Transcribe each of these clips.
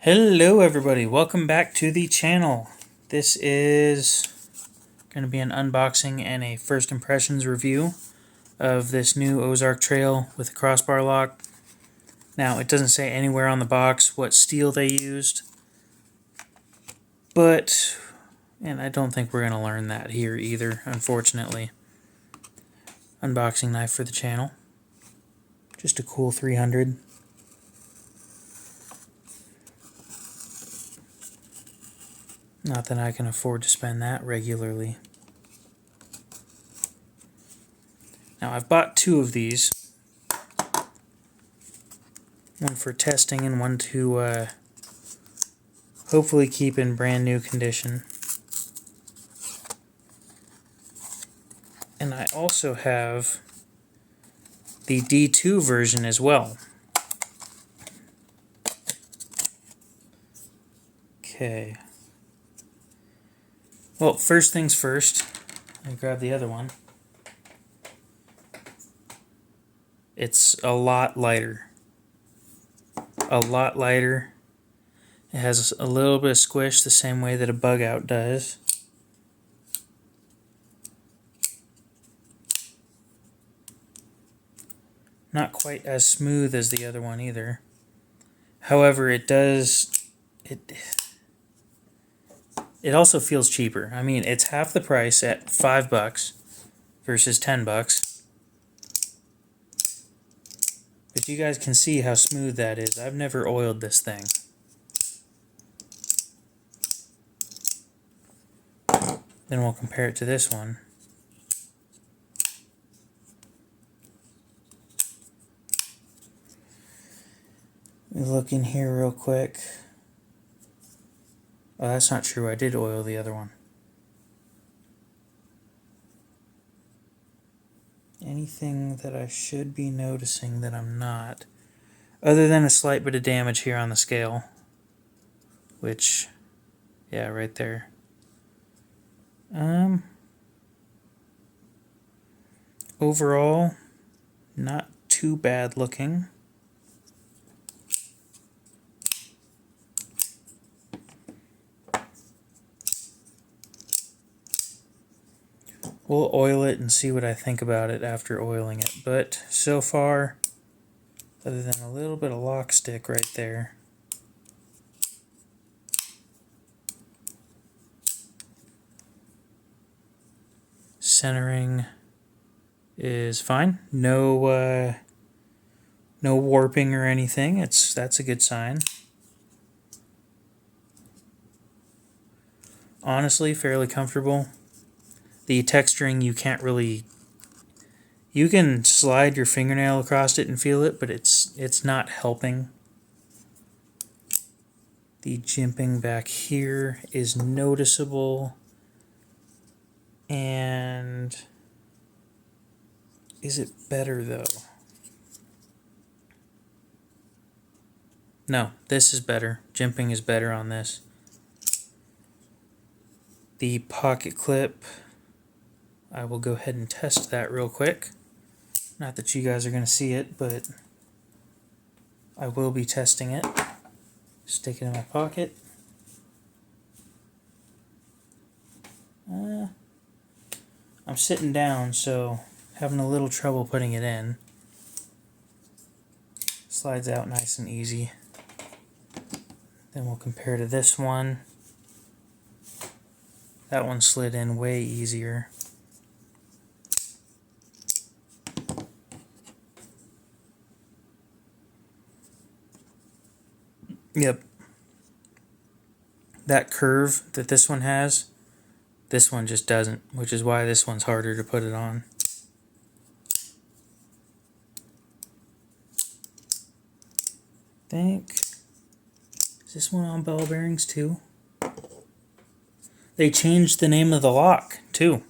Hello everybody, welcome back to the channel. This is going to be an unboxing and a first impressions review of this new Ozark trail with a crossbar lock. Now it doesn't say anywhere on the box what steel they used, and I don't think we're going to learn that here either, unfortunately. Unboxing knife for the channel, just a cool 300. Not that I can afford to spend that regularly. Now I've bought two of these. One for testing and one to hopefully keep in brand new condition. And I also have the D2 version as well. Okay. Well, first things first, I grab the other one. It's a lot lighter. A lot lighter. It has a little bit of squish the same way that a bug out does. Not quite as smooth as the other one either. However, it also feels cheaper. I mean, it's half the price at $5 versus $10. But you guys can see how smooth that is. I've never oiled this thing. Then we'll compare it to this one. We look in here real quick. Oh, that's not true. I did oil the other one. Anything that I should be noticing that I'm not, other than a slight bit of damage here on the scale, which, yeah, right there. Overall, not too bad looking. We'll oil it and see what I think about it after oiling it. But so far, other than a little bit of lock stick right there, centering is fine. No warping or anything. That's a good sign. Honestly, fairly comfortable. The texturing, you can't really... You can slide your fingernail across it and feel it, but it's not helping. The jimping back here is noticeable. And is it better though? No, this is better. Jimping is better on this. The pocket clip, I will go ahead and test that real quick. Not that you guys are going to see it, but I will be testing it. Stick it in my pocket. I'm sitting down, so having a little trouble putting it in. Slides out nice and easy. Then we'll compare to this one. That one slid in way easier. Yep. That curve that this one has, this one just doesn't, which is why this one's harder to put it on. Is this one on ball bearings too? They changed the name of the lock too.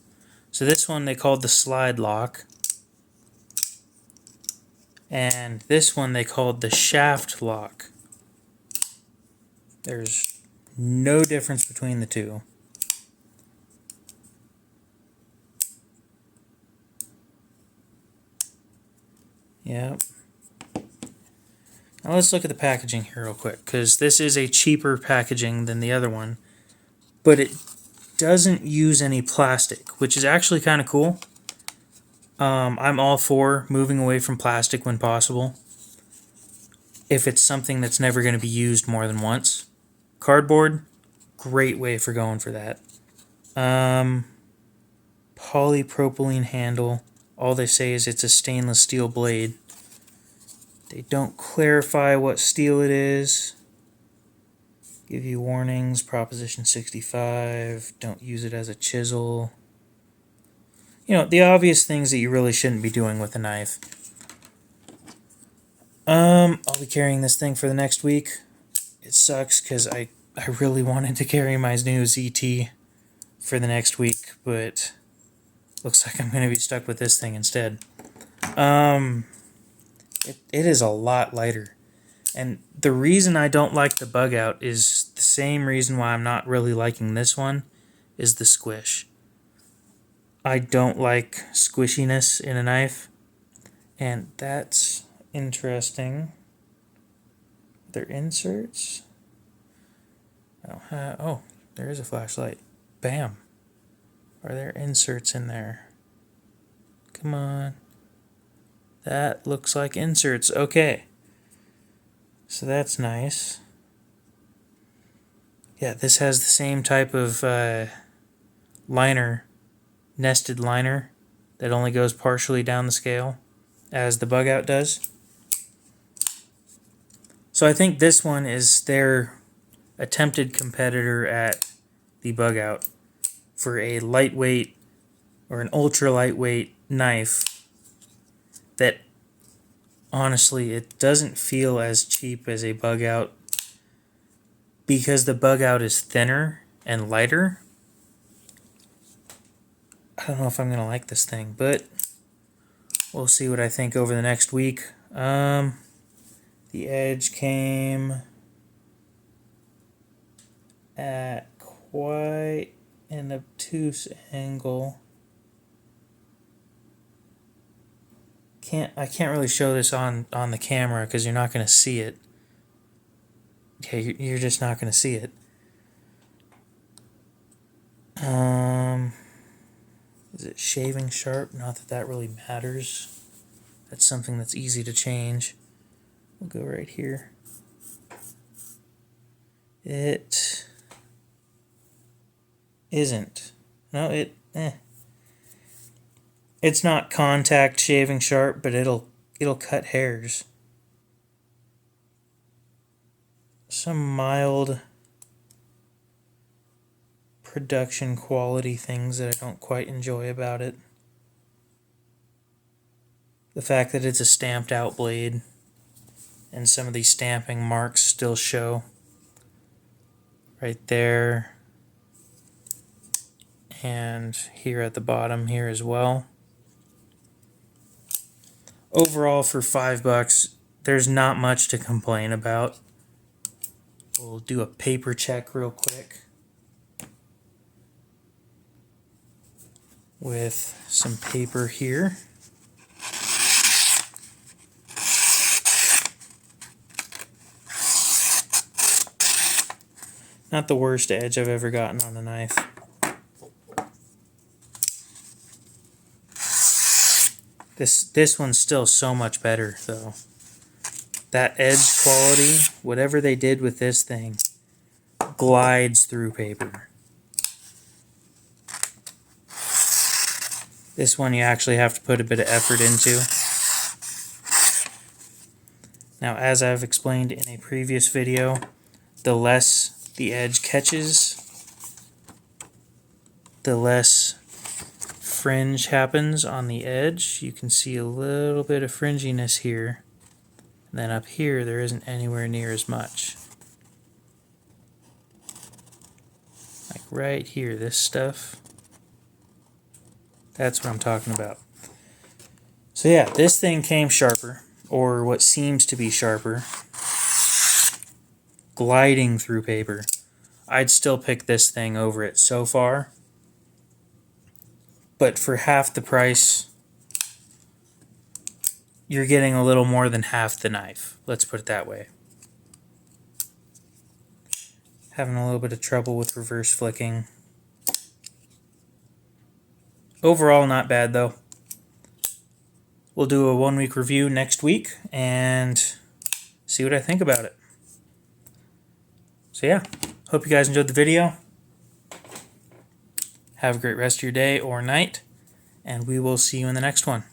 So this one they called the slide lock. And this one they called the shaft lock. There's no difference between the two. Yep. Now let's look at the packaging here real quick, because this is a cheaper packaging than the other one, but it doesn't use any plastic, which is actually kind of cool. I'm all for moving away from plastic when possible, if it's something that's never going to be used more than once. Cardboard, great way for going for that. Polypropylene handle. All they say is it's a stainless steel blade. They don't clarify what steel it is. Give you warnings. Proposition 65. Don't use it as a chisel. You know, the obvious things that you really shouldn't be doing with a knife. I'll be carrying this thing for the next week. It sucks because I really wanted to carry my new ZT for the next week, but looks like I'm going to be stuck with this thing instead. It is a lot lighter. And the reason I don't like the bug out is the same reason why I'm not really liking this one, is the squish. I don't like squishiness in a knife, and that's interesting. They're inserts. Oh, there is a flashlight. Bam. Are there inserts in there? Come on. That looks like inserts. Okay. So that's nice. Yeah, this has the same type of liner, nested liner, that only goes partially down the scale as the bug out does. So I think this one is their attempted competitor at the bug out for a lightweight or an ultra lightweight knife that honestly it doesn't feel as cheap as a bug out, because the bug out is thinner and lighter. I don't know if I'm gonna like this thing, but we'll see what I think over the next week. The edge came at quite an obtuse angle. I can't really show this on the camera because you're not going to see it. Okay, you're just not going to see it. Is it shaving sharp? Not that that really matters. That's something that's easy to change. We'll go right here. It isn't. No, It's not contact shaving sharp, but it'll cut hairs. Some mild production quality things that I don't quite enjoy about it. The fact that it's a stamped out blade and some of these stamping marks still show right there and here at the bottom here as well. Overall, for $5, there's not much to complain about. We'll do a paper check real quick with some paper here. Not the worst edge I've ever gotten on a knife. This one's still so much better though. That edge quality, whatever they did with this thing, glides through paper. This one you actually have to put a bit of effort into. Now, as I've explained in a previous video, the less the edge catches, the less fringe happens on the edge. You can see a little bit of fringiness here. And then up here, there isn't anywhere near as much. Like right here, this stuff. That's what I'm talking about. So yeah, this thing came sharper, or what seems to be sharper, gliding through paper. I'd still pick this thing over it so far, but for half the price, you're getting a little more than half the knife. Let's put it that way. Having a little bit of trouble with reverse flicking. Overall, not bad though. We'll do a 1-week review next week and see what I think about it. So yeah, hope you guys enjoyed the video. Have a great rest of your day or night, and we will see you in the next one.